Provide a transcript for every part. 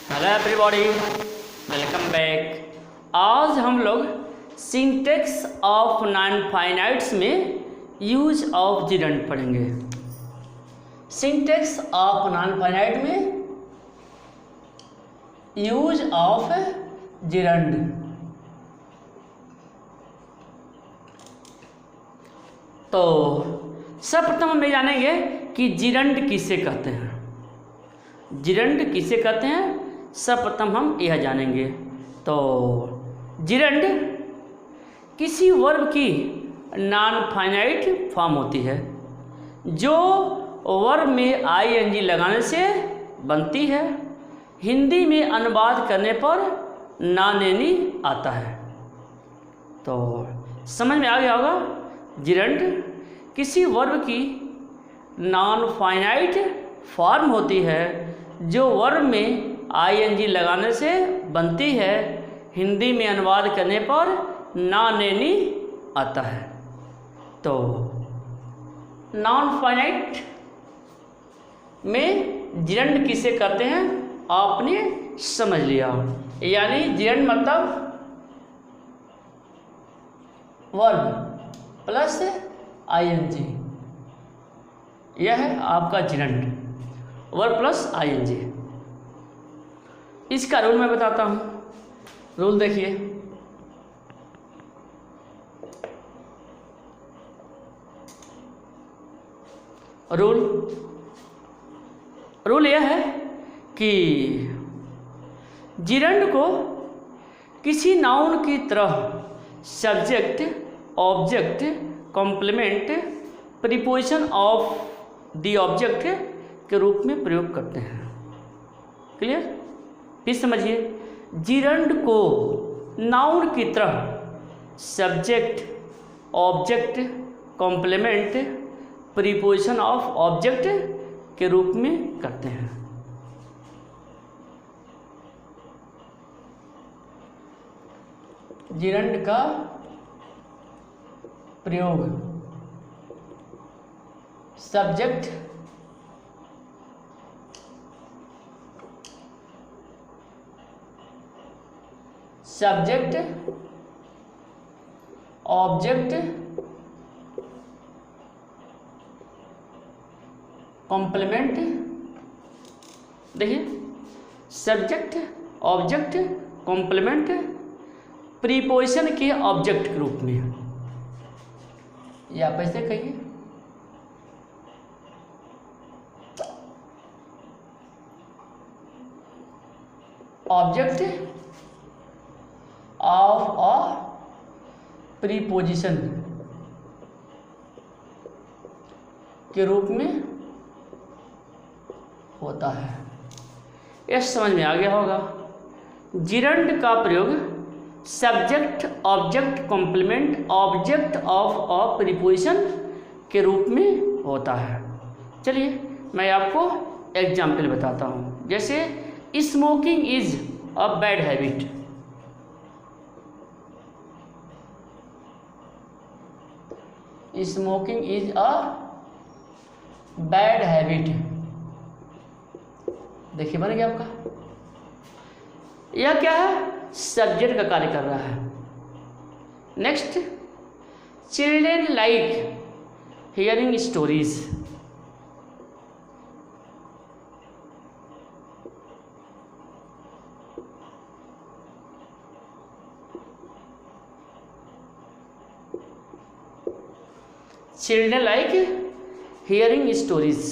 Hello everybody, welcome back. आज हम लोग सिंटेक्स ऑफ नॉन फाइनाइट्स में यूज ऑफ जिरंड पढ़ेंगे। सिंटेक्स ऑफ नॉन फाइनाइट में यूज ऑफ जिरंड। तो सर्वप्रथम हम ये जानेंगे कि जिरंड किसे कहते हैं। जिरंड किसे कहते हैं सर्वप्रथम हम यह जानेंगे। तो जिरंड किसी वर्ब की नॉन फाइनाइट फॉर्म होती है जो वर्ब में आईएनजी लगाने से बनती है। हिंदी में अनुवाद करने पर नानेनी आता है। तो समझ में आ गया होगा। जिरंड किसी वर्ब की नॉन फाइनाइट फॉर्म होती है जो वर्ब में आईएनजी लगाने से बनती है। हिंदी में अनुवाद करने पर नानेनी आता है। तो नॉन फाइनाइट में जिरंड किसे कहते हैं आपने समझ लिया। यानी जिरंड मतलब वर्ब प्लस आईएनजी, यह है आपका जिरंड, वर्ब प्लस आईएनजी। इसका रूल मैं बताता हूँ। रूल देखिए, रूल यह है कि जिरंड को किसी नाउन की तरह subject, object, complement, preposition of the object के रूप में प्रयोग करते हैं। क्लियर? फिर समझिए, जिरंड को नाउन की तरह subject, object, complement, preposition of object के रूप में करते हैं। जिरंड का प्रयोग सब्जेक्ट, ऑब्जेक्ट, कॉम्प्लीमेंट। देखिए, सब्जेक्ट, ऑब्जेक्ट, कॉम्प्लीमेंट, प्रीपोजिशन के ऑब्जेक्ट के रूप में, या आप ऐसे कहिए ऑब्जेक्ट ऑफ अ प्रीपोजिशन के रूप में होता है। यह समझ में आ गया होगा। जिरंड का प्रयोग subject, object, complement, object of a preposition के रूप में होता है। चलिए मैं आपको एग्जाम्पल बताता हूँ। जैसे smoking is a bad habit. Smoking is a bad habit. देखिए बन गया आपका। यह क्या है? सब्जेक्ट का कार्य कर रहा है। Next, children like hearing stories. Children like hearing stories.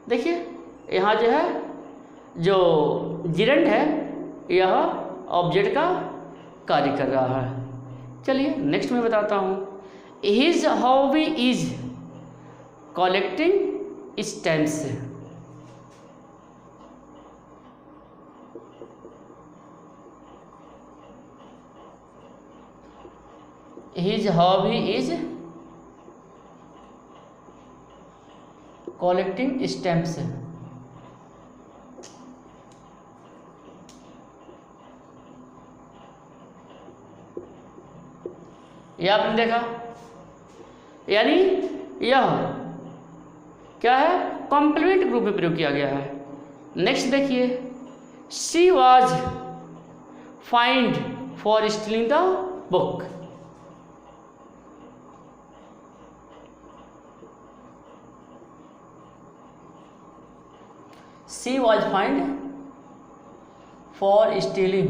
देखिए यहाँ जो है, जो जिरंड है यह ऑब्जेक्ट का कार्य कर रहा है। चलिए नेक्स्ट मैं बताता हूँ। His hobby is collecting stamps. His hobby is collecting stamps. यह आपने देखा, यानी यह क्या है? कॉम्प्लीमेंट ग्रुप में प्रयोग किया गया है। नेक्स्ट देखिए, she was find for stealing the book. She was find for stealing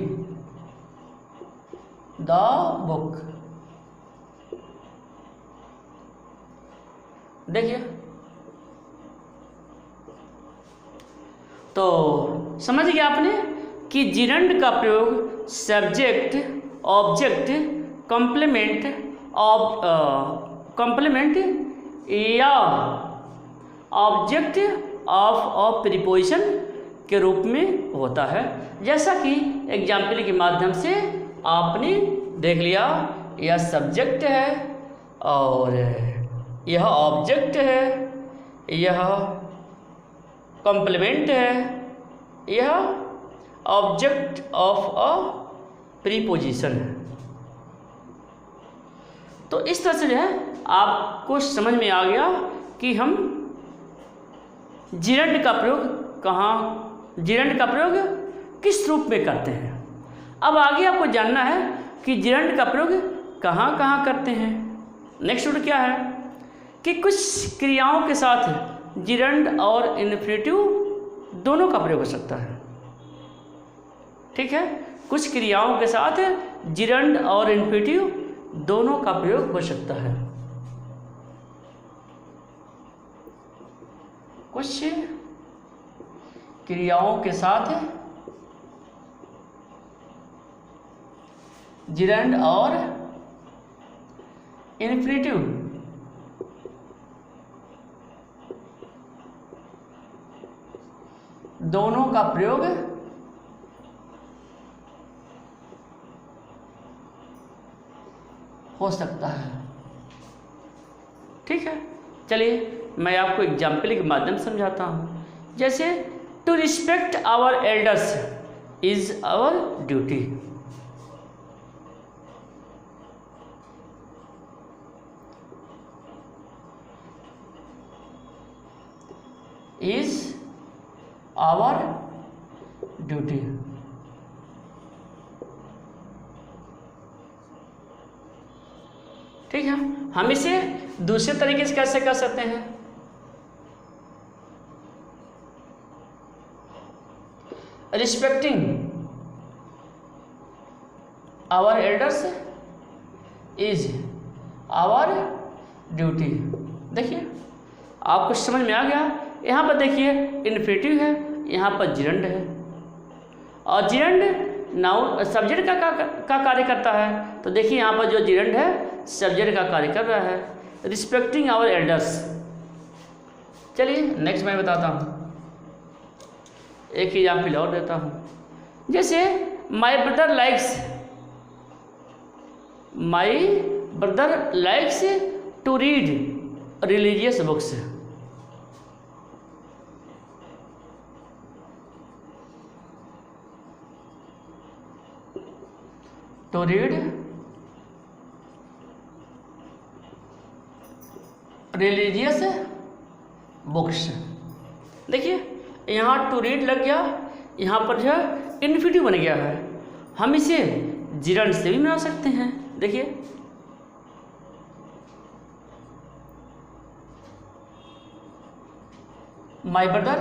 the book. देखिए, तो समझ गया आपने कि जिरंड का प्रयोग सब्जेक्ट, ऑब्जेक्ट, कॉम्प्लीमेंट या ऑब्जेक्ट ऑफ अ प्रीपोजिशन के रूप में होता है। जैसा कि एग्जाम्पल के माध्यम से आपने देख लिया, यह सब्जेक्ट है और यह ऑब्जेक्ट है, यह कॉम्प्लीमेंट है, यह ऑब्जेक्ट ऑफ अ प्रीपोजिशन है। तो इस तरह से जो है आपको समझ में आ गया कि हम जिरंड का प्रयोग किस रूप में करते हैं। अब आगे आपको जानना है कि जिरंड का प्रयोग कहाँ कहाँ करते हैं। नेक्स्ट रूल क्या है कि कुछ क्रियाओं के साथ जिरंड और इन्फिनेटिव दोनों का प्रयोग हो सकता है। ठीक है, कुछ क्रियाओं के साथ जिरंड और इन्फिनेटिव दोनों का प्रयोग हो सकता है। कुछ क्रियाओं के साथ जिरंड और इन्फिनेटिव दोनों का प्रयोग हो सकता है। ठीक है, चलिए मैं आपको एग्जाम्पल के माध्यम से समझाता हूँ। जैसे to respect our elders is our duty. Is our duty. ठीक है, हम इसे दूसरे तरीके से कैसे कर सकते हैं। Respecting our elders is our duty. देखिए, आपको समझ में आ गया। यहाँ पर देखिए इन्फिनेटिव है, यहाँ पर जिरंड है और जिरंड नाउन सब्जेक्ट का कार्य करता है। तो देखिए यहाँ पर जो जिरंड है सब्जेक्ट का कार्य कर रहा है। Respecting our elders. चलिए नेक्स्ट मैं बताता हूँ, एक एग्जाम्पल और देता हूँ। जैसे my brother likes to read religious books. To read religious books. देखिए यहाँ टू रीड लग गया, यहाँ पर जो है इन्फिनेटिव बन गया है। हम इसे जिरंड से भी बना सकते हैं। देखिए माई brother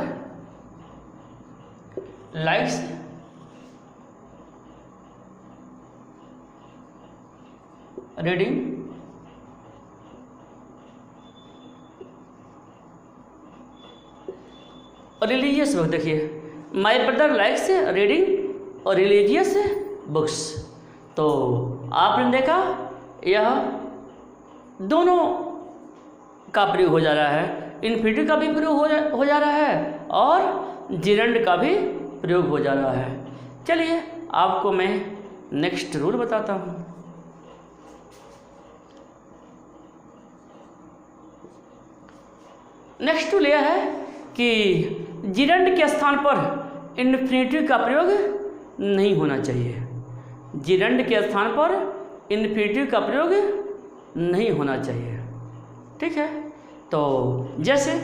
likes reading religious book. देखिए माई ब्रदर लाइक्स रीडिंग और रिलीजियस बुक्स। तो आपने देखा यह दोनों का प्रयोग हो जा रहा है। इन्फिनेटिव का भी प्रयोग हो जा रहा है और जिरंड का भी प्रयोग हो जा रहा है। चलिए आपको मैं नेक्स्ट रूल बताता हूँ। नेक्स्ट रूल यह है कि जिरंड के स्थान पर इन्फिनेटिव का प्रयोग नहीं होना चाहिए। जिरंड के स्थान पर इन्फिनेटिव का प्रयोग नहीं होना चाहिए। ठीक है, तो जैसे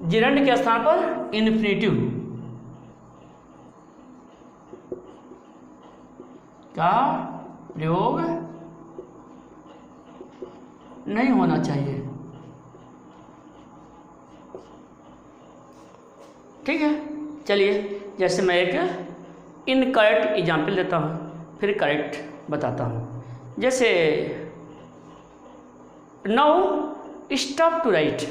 जिरंड के स्थान पर इन्फिनेटिव का प्रयोग नहीं होना चाहिए। ठीक है, चलिए जैसे मैं एक इनकरेक्ट एग्जाम्पल देता हूँ, फिर करेक्ट बताता हूँ। जैसे now stop to write,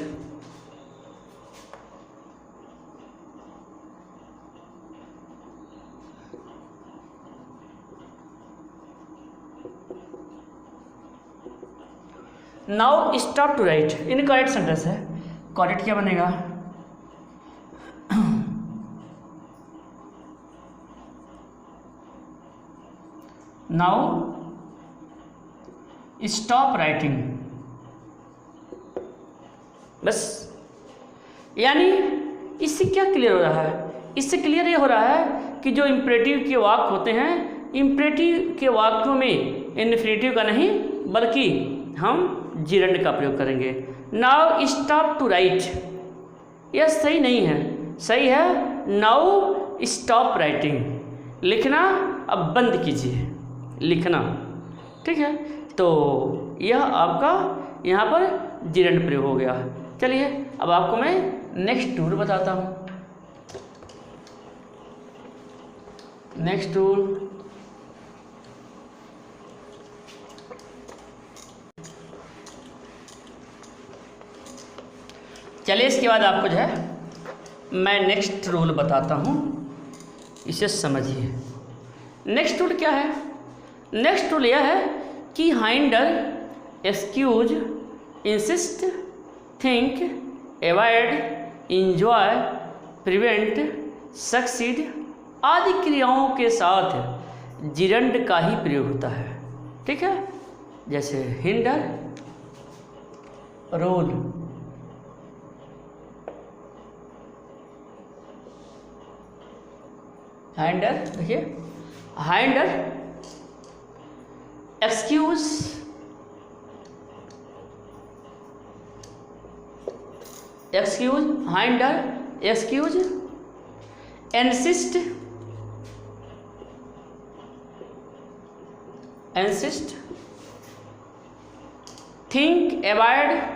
now stop to write incorrect sentence है। करेक्ट क्या बनेगा? Now stop writing. बस, यानी इससे क्या क्लियर हो रहा है? इससे क्लियर ये हो रहा है कि जो इम्परेटिव के वाक्य होते हैं, इम्परेटिव के वाक्यों में इन्फिनेटिव का नहीं बल्कि हम जिरंड का प्रयोग करेंगे। नाउ स्टॉप टू राइट, यह सही नहीं है, सही है नाउ स्टॉप राइटिंग, लिखना अब बंद कीजिए, लिखना। ठीक है, तो यह आपका यहाँ पर जिरंड प्रयोग हो गया। चलिए अब आपको मैं नेक्स्ट रूल बताता हूँ। नेक्स्ट रूल, चलिए इसके बाद आपको जो है मैं नेक्स्ट रूल बताता हूँ, इसे समझिए। नेक्स्ट रूल क्या है? नेक्स्ट रूल यह है कि hinder, excuse, insist, think, avoid, enjoy, prevent, succeed आदि क्रियाओं के साथ जिरंड का ही प्रयोग होता है। ठीक है, जैसे हिंडर, रोल, हाइंडर, देखिए hinder, excuse, excuse, hinder, excuse, insist, insist, think, avoid,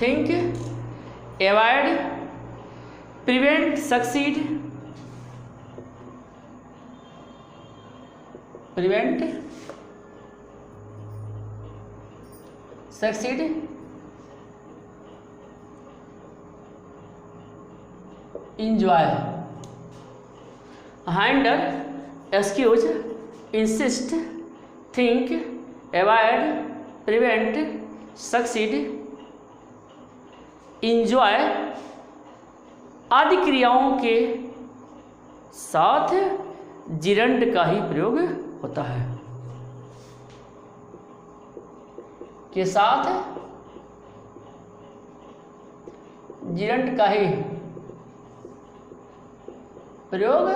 think, avoid, prevent, succeed, prevent, succeed, enjoy. Hinder, excuse, insist, think, avoid, prevent, succeed, enjoy आदि क्रियाओं के साथ जिरंड का ही प्रयोग होता है। के साथ जिरंड का ही प्रयोग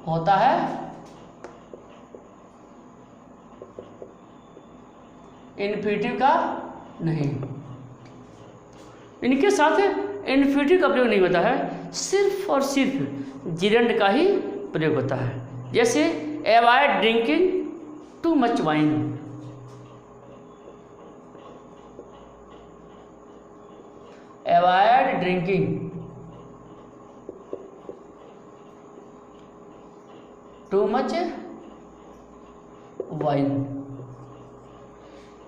होता है। इन्फिनेटिव का नहीं, इनके साथ इन्फिनेटिव का प्रयोग नहीं होता है, सिर्फ और सिर्फ जिरंड का ही प्रयोग होता है। जैसे avoid drinking too much wine, avoid drinking too much wine,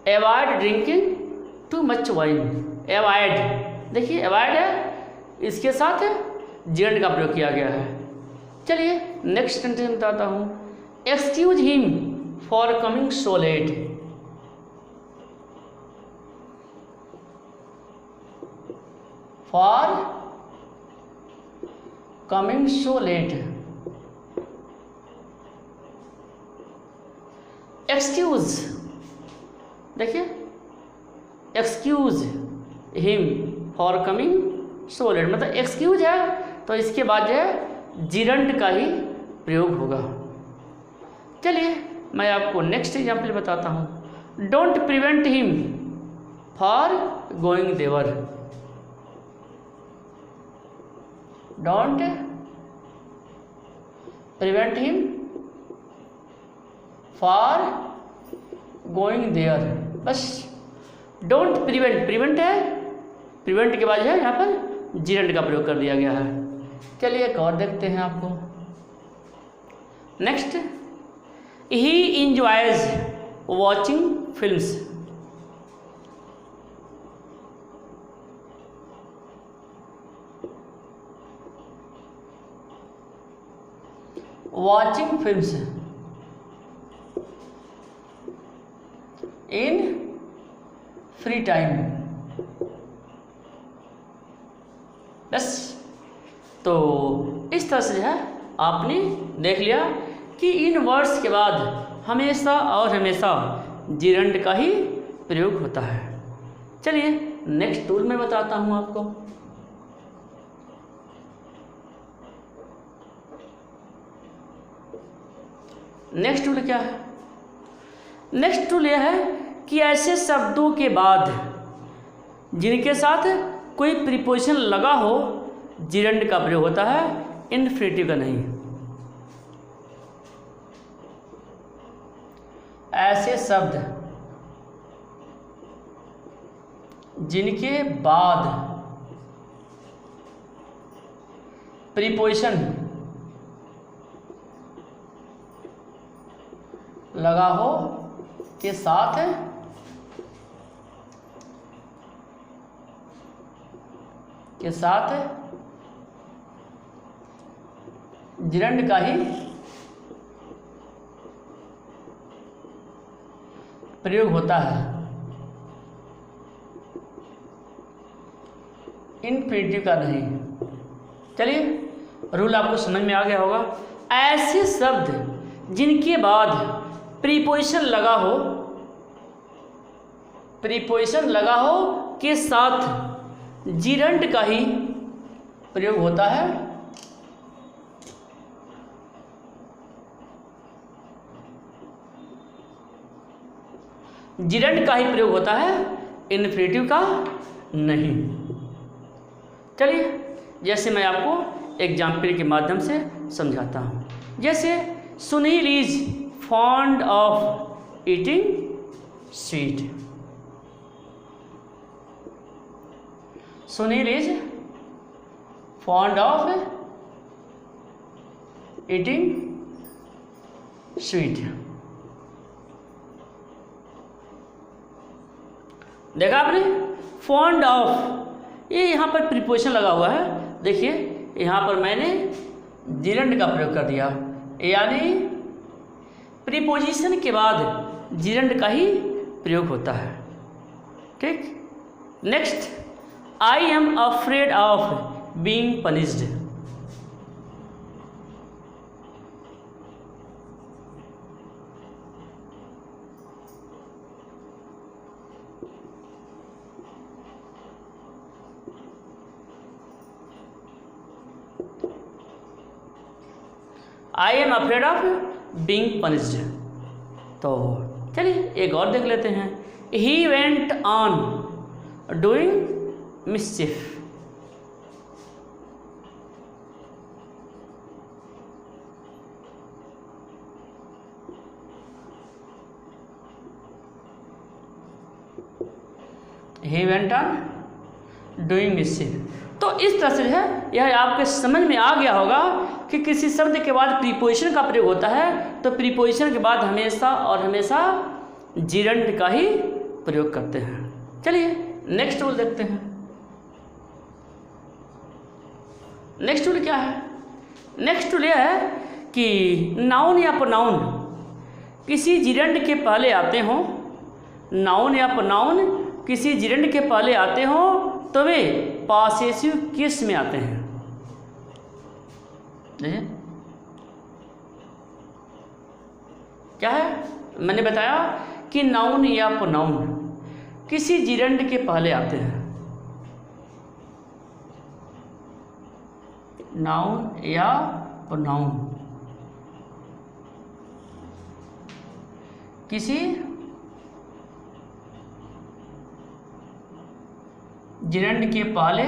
avoid drinking too much wine. Avoid, देखिए अवॉइड है, इसके साथ जिरंड का प्रयोग किया गया है। चलिए नेक्स्ट सेंटेंस बताता हूँ। Excuse him for coming so late, for coming so late. Excuse, देखिए excuse him for coming so late, मतलब एक्सक्यूज है तो इसके बाद जो है जिरंड का ही प्रयोग होगा। चलिए मैं आपको नेक्स्ट एग्जाम्पल बताता हूँ। Don't prevent him for going there. Don't prevent him for going there. बस डोंट प्रिवेंट, प्रिवेंट है, प्रिवेंट के बाद जो है यहाँ पर जिरंड का प्रयोग कर दिया गया है। चलिए एक और देखते हैं आपको। Next, he enjoys watching films. Watching films in free time. बस तो इस तरह से जो है आपने देख लिया कि इन वर्ड्स के बाद हमेशा और हमेशा जिरंड का ही प्रयोग होता है। चलिए नेक्स्ट टूल मैं बताता हूँ आपको। नेक्स्ट टूल क्या है? नेक्स्ट टूल यह है कि ऐसे शब्दों के बाद जिनके साथ कोई प्रीपोजिशन लगा हो जिरंड का प्रयोग होता है, इन्फिनेटिव का नहीं। ऐसे शब्द जिनके बाद प्रीपोजिशन लगा हो के साथ जिरंड का ही प्रयोग होता है, इन्फिनेटिव का नहीं। चलिए रूल आपको समझ में आ गया होगा। ऐसे शब्द जिनके बाद प्रीपोजिशन लगा हो के साथ जिरंड का ही प्रयोग होता है, जिरंड का ही प्रयोग होता है, इन्फिनेटिव का नहीं। चलिए जैसे मैं आपको एग्जाम्पल के माध्यम से समझाता हूँ। जैसे Sunil is fond of eating sweet. Sunil is fond of eating sweet. देखा आपने, फॉन्ड ऑफ, ये यहाँ पर प्रीपोजिशन लगा हुआ है। देखिए यहाँ पर मैंने जिरंड का प्रयोग कर दिया, यानी प्रीपोजिशन के बाद जिरंड का ही प्रयोग होता है। ठीक। Next, I am afraid of being punished. I am afraid of being punished. तो चलिए एक और देख लेते हैं। He went on doing मिसचिफ। He went on doing मिसचिफ। तो इस तरह से है यह आपके समझ में आ गया होगा कि किसी शब्द के बाद प्रीपोजिशन का प्रयोग होता है तो प्रीपोजिशन के बाद हमेशा और हमेशा जिरंड का ही प्रयोग करते हैं। चलिए नेक्स्ट रूल देखते हैं। नेक्स्ट रूल क्या है? नेक्स्ट रूल यह है कि नाउन या प्रोनाउन किसी जिरंड के पहले आते हों, नाउन या प्रोनाउन किसी जिरंड के पहले आते हों तो वे पॉसेसिव केस में आते हैं। क्या है? मैंने बताया कि नाउन या प्रोनाउन किसी जिरंड के पहले आते हैं, नाउन या प्रोनाउन किसी जिरंड के पहले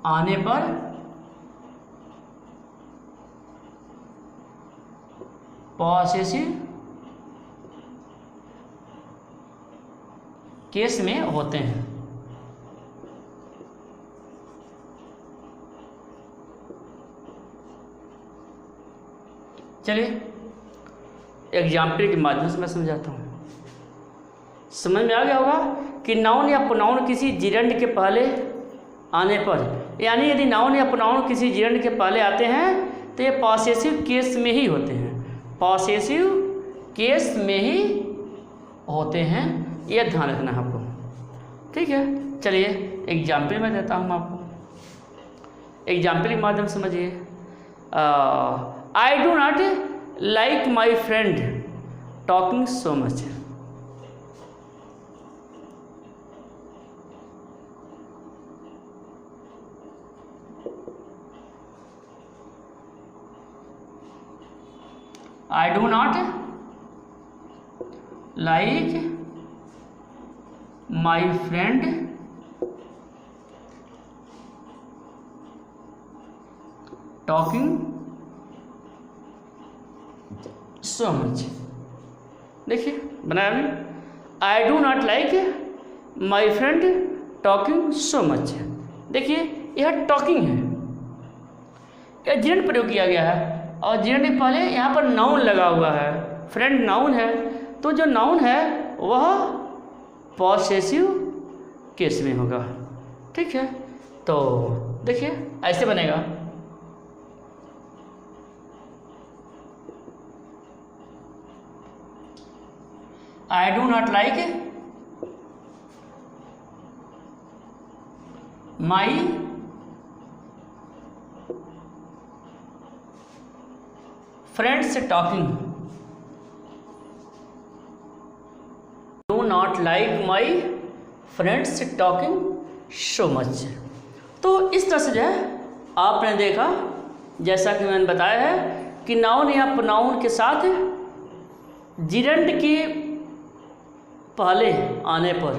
आने पर पॉसेसिव केस में होते हैं। चलिए एग्जाम्पल के माध्यम से मैं समझाता हूँ। समझ में आ गया होगा कि नाउन या प्रोनाउन किसी जिरंड के पहले आने पर, यानी यदि नाउन या प्रोनाउन किसी जिरंड के पहले आते हैं तो ये पॉसेसिव केस में ही होते हैं, पॉसेसिव केस में ही होते हैं, ये ध्यान रखना है आपको। ठीक है, चलिए एग्जाम्पल मैं देता हूँ आपको, एग्जाम्पल के माध्यम से समझिए। I do not like my friend talking so much. I do not like my friend talking so much। देखिए बनाया हमने, I do not like my friend talking so much। देखिए यह टॉकिंग है, यह जिरंड प्रयोग किया गया है और जिरंड के पहले यहाँ पर नाउन लगा हुआ है, फ्रेंड नाउन है, तो जो नाउन है वह पॉसेसिव केस में होगा। ठीक है, तो देखिए ऐसे बनेगा, I do not like my friends talking, do not like my friends talking so much. तो इस तरह से जो है आपने देखा, जैसा कि मैंने बताया है कि नाउन या प्रोनाउन के साथ जिरंड के पहले आने पर,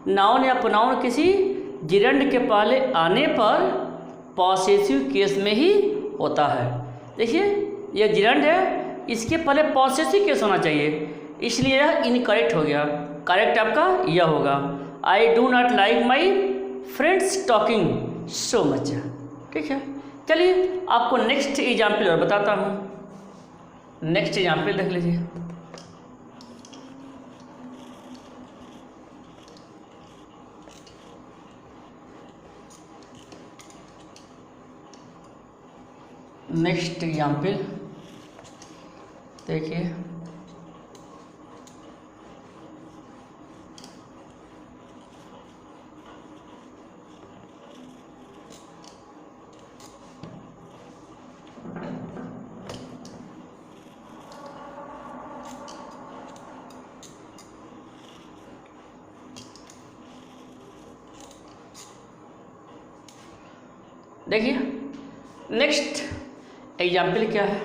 नाउन या प्रोनाउन किसी जिरंड के पहले आने पर पॉसेसिव केस में ही होता है। देखिए यह जिरंड है, इसके पहले पॉसेसिव केस होना चाहिए, इसलिए यह इनकरेक्ट हो गया। करेक्ट आपका यह होगा, I do not like my friends talking so much. ठीक है, चलिए आपको नेक्स्ट एग्जाम्पल और बताता हूँ। नेक्स्ट एग्जाम्पल देख लीजिए। नेक्स्ट एग्जाम्पल देखिए, देखिए नेक्स्ट एग्जाम्पल क्या है।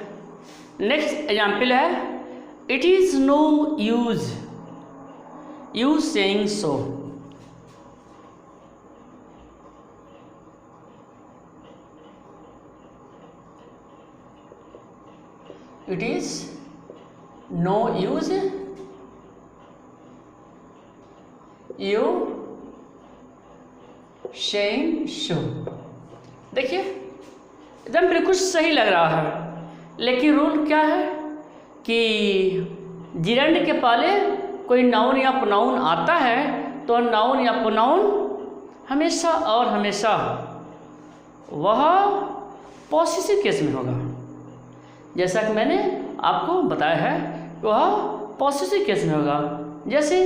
नेक्स्ट एग्जाम्पल है, it is no use you saying so. It is no use you saying so. देखिए एकदम बिल्कुल सही लग रहा है, लेकिन रूल क्या है कि जिरंड के पहले कोई नाउन या प्रोनाउन आता है तो नाउन या प्रोनाउन हमेशा और हमेशा वह पॉसेसिव केस में होगा। जैसा कि मैंने आपको बताया है वह पॉसेसिव केस में होगा। जैसे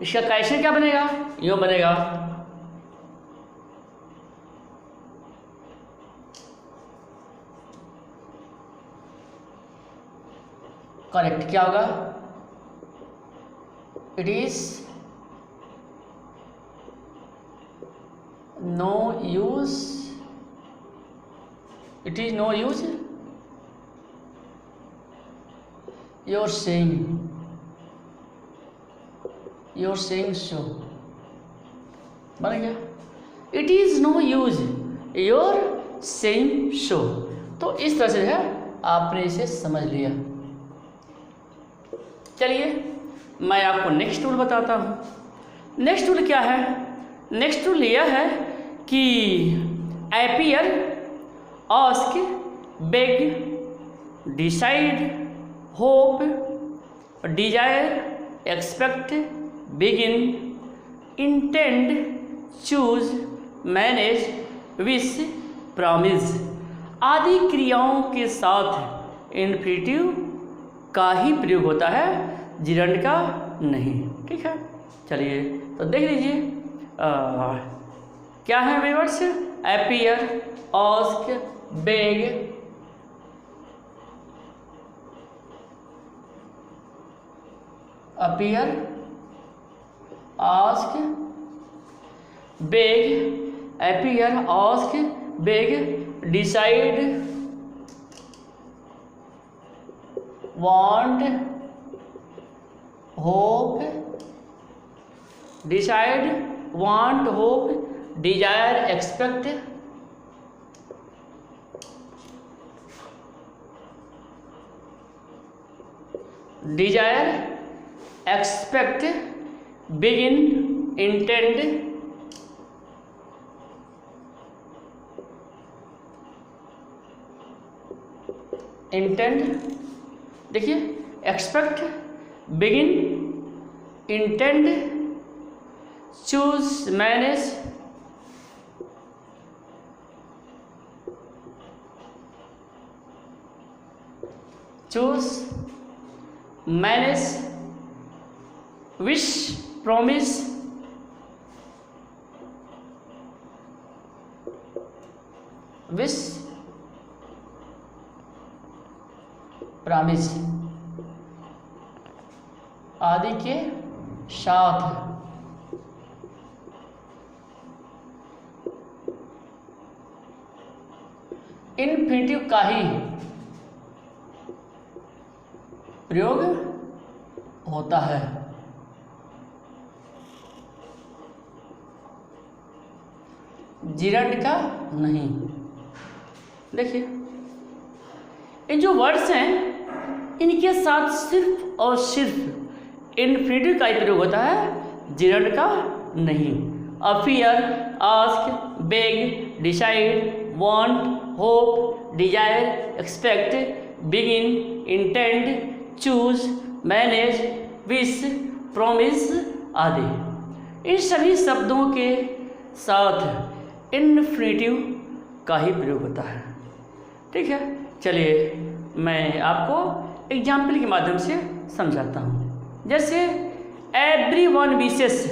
इसका कैसे क्या बनेगा, यूँ बनेगा, करेक्ट क्या होगा, it is no use, it is no use your saying so बन गया। It is no use your saying so. तो इस तरह से है आपने इसे समझ लिया। चलिए मैं आपको नेक्स्ट रूल बताता हूँ। नेक्स्ट रूल क्या है? नेक्स्ट रूल यह है कि appear, ask, beg, decide, hope, desire, expect, begin, intend, choose, manage, wish, promise आदि क्रियाओं के साथ इन्फिनेटिव का ही प्रयोग होता है, जिरंड का नहीं। ठीक है, चलिए तो देख लीजिए क्या है वे words? Appear, ask, beg, appear, ask, beg, appear, ask, beg, decide, want, hope, decide, want, hope, desire, expect, desire, expect, begin, intend, देखिए expect, begin, intend, choose, manage, wish, promise, आदि के साथ इन्फिनेटिव का ही प्रयोग होता है। जिरंड का नहीं। देखिए ये जो वर्ड्स हैं इनके साथ सिर्फ और सिर्फ इन्फिनेटिव का ही प्रयोग होता है, जिरंड का नहीं। Appear, ask, beg, decide, want, hope, desire, expect, begin, intend, choose, manage, wish, promise आदि इन सभी शब्दों के साथ इन्फिनेटिव का ही प्रयोग होता है। ठीक है, चलिए मैं आपको एग्जाम्पल के माध्यम से समझाता हूँ। जैसे everyone wishes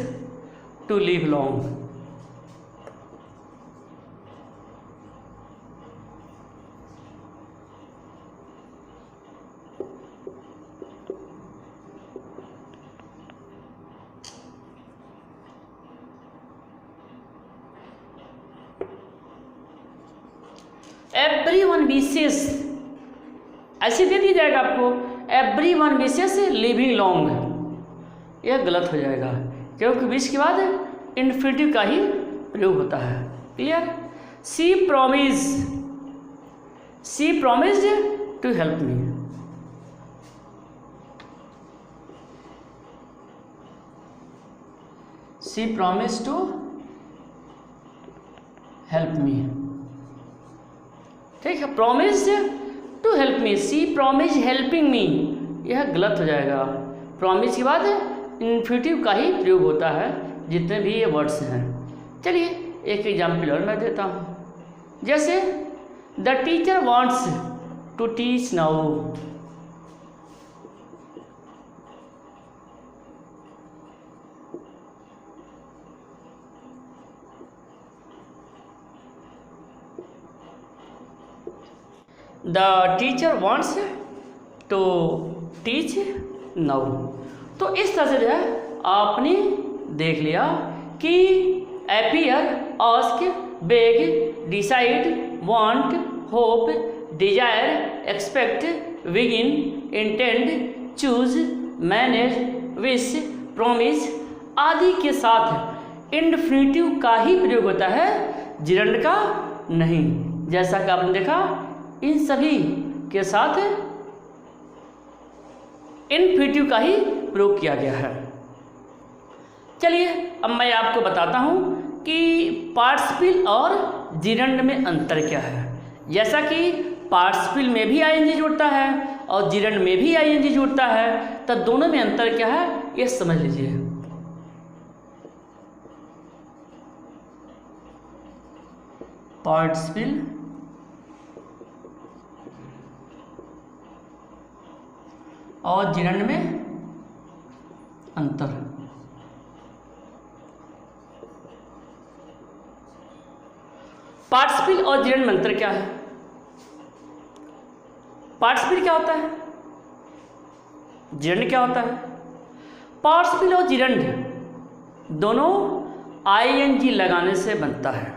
to live long, everyone wishes ऐसे दे दिया जाएगा आपको, एवरीवन विशेस लिविंग लॉन्ग, यह गलत हो जाएगा क्योंकि विश के बाद इन्फिनेटिव का ही प्रयोग होता है। Clear? She promised to help me, she promised to help me. ठीक है, promise to help me, she promise helping me, यह गलत हो जाएगा। प्रॉमिस के बाद इन्फिनेटिव का ही प्रयोग होता है जितने भी ये वर्ड्स हैं। चलिए एक एग्जाम्पल और मैं देता हूँ। जैसे the teacher wants to teach now, the teacher wants to teach now. तो इस तरह से जो है आपने देख लिया कि appear, ask, beg, decide, want, hope, desire, expect, begin, intend, choose, manage, wish, promise आदि के साथ इंडेफिनिटिव का ही प्रयोग होता है, जिरंड का नहीं। जैसा कि आपने देखा इन सभी के साथ इंफिनिटिव का ही प्रयोग किया गया है। चलिए अब मैं आपको बताता हूँ कि पार्टिसिपल और जिरंड में अंतर क्या है। जैसा कि पार्टिसिपल में भी आईएनजी जुड़ता है और जिरंड में भी आईएनजी जुड़ता है, तो दोनों में अंतर क्या है ये समझ लीजिए। पार्टिसिपल और जिरंड में अंतर। पार्टिसिपल और जिरंड में अंतर क्या है? पार्टिसिपल क्या होता है, जिरंड क्या होता है? पार्टिसिपल और जिरंड दोनों आईएनजी लगाने से बनता है,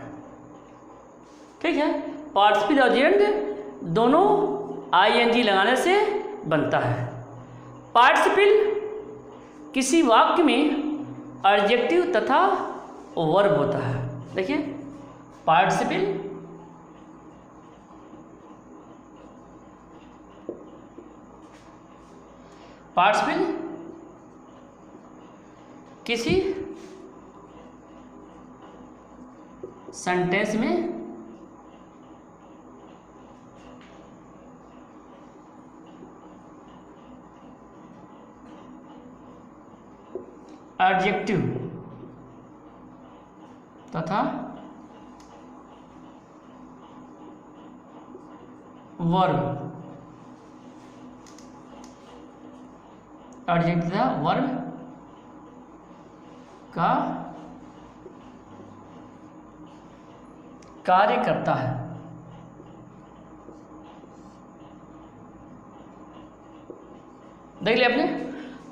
ठीक है। पार्टिसिपल और जिरंड दोनों आईएनजी लगाने से बनता है। पार्टिसिपल किसी वाक्य में एडजेक्टिव तथा वर्ब होता है। देखिए पार्टिसिपल किसी सेंटेंस में एडजेक्टिव तथा वर्ब, एडजेक्टिव तथा वर्ब का कार्य करता है। देख लिया आपने,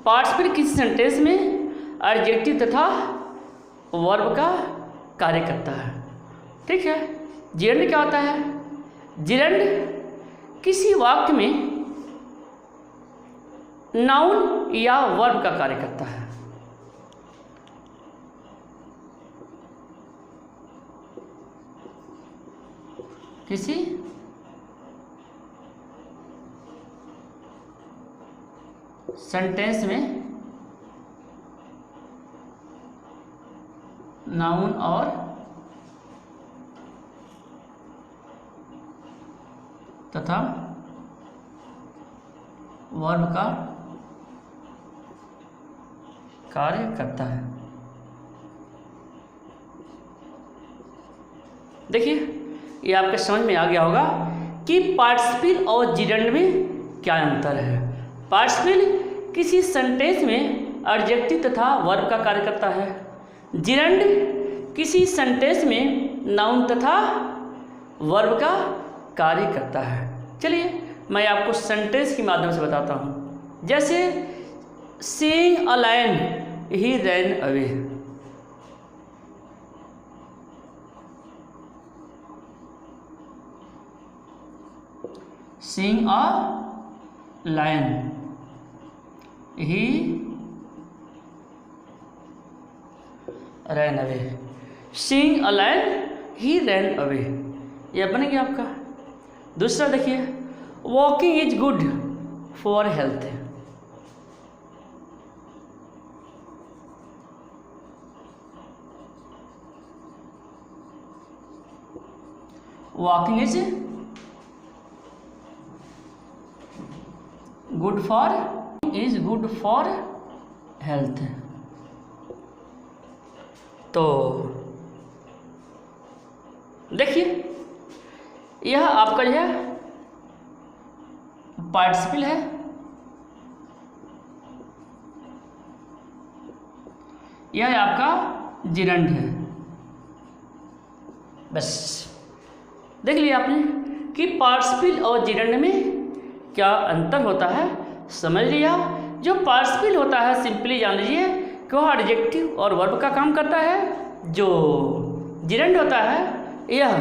पार्टिसिपल किसी सेंटेंस में एडजेक्टिव तथा वर्ब का कार्य करता है, ठीक है। जिरंड क्या होता है? जिरंड किसी वाक्य में नाउन या वर्ब का कार्य करता है। किसी सेंटेंस में नाउन और तथा वर्ब का कार्य करता है। देखिए ये आपके समझ में आ गया होगा कि पार्टिसिपल और जिरंड में क्या अंतर है। पार्टिसिपल किसी सेंटेंस में एडजेक्टिव तथा वर्ब का कार्य करता है, जिरंड किसी सेंटेंस में नाउन तथा वर्ब का कार्य करता है। चलिए मैं आपको सेंटेंस के माध्यम से बताता हूँ। जैसे seeing a lion he ran away, seeing a lion he ran away, seeing a lion he ran away, यह बन गया आपका। दूसरा देखिए, walking is good for health, walking is good for health. तो देखिए यह आपका जो है पार्टिसिपल है, यह आपका जिरंड है। बस देख लिया आपने कि पार्टिसिपल और जिरंड में क्या अंतर होता है, समझ लिया। जो पार्टिसिपल होता है सिंपली जान लीजिए कि वह एडजेक्टिव और वर्ब का काम करता है। जो जिरंड होता है यह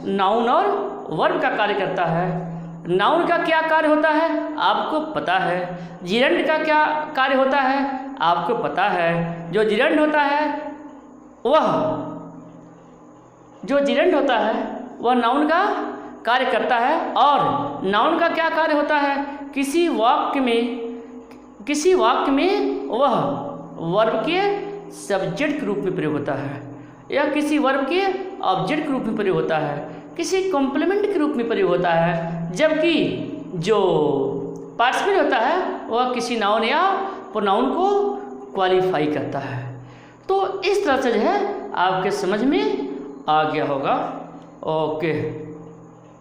नाउन और वर्ब का कार्य करता है। नाउन का क्या कार्य होता है आपको पता है, जिरंड का क्या कार्य होता है आपको पता है। जो जिरंड होता है वह नाउन का कार्य करता है। और नाउन का क्या कार्य होता है, किसी वाक्य में वह वर्ब के सब्जेक्ट के रूप में प्रयोग होता है, या किसी वर्ब के ऑब्जेक्ट के रूप में प्रयोग होता है, किसी कॉम्प्लीमेंट के रूप में प्रयोग होता है। जबकि जो पार्टिसिपल होता है वह किसी नाउन या प्रोनाउन को क्वालिफाई करता है। तो इस तरह से जो है आपके समझ में आ गया होगा। ओके।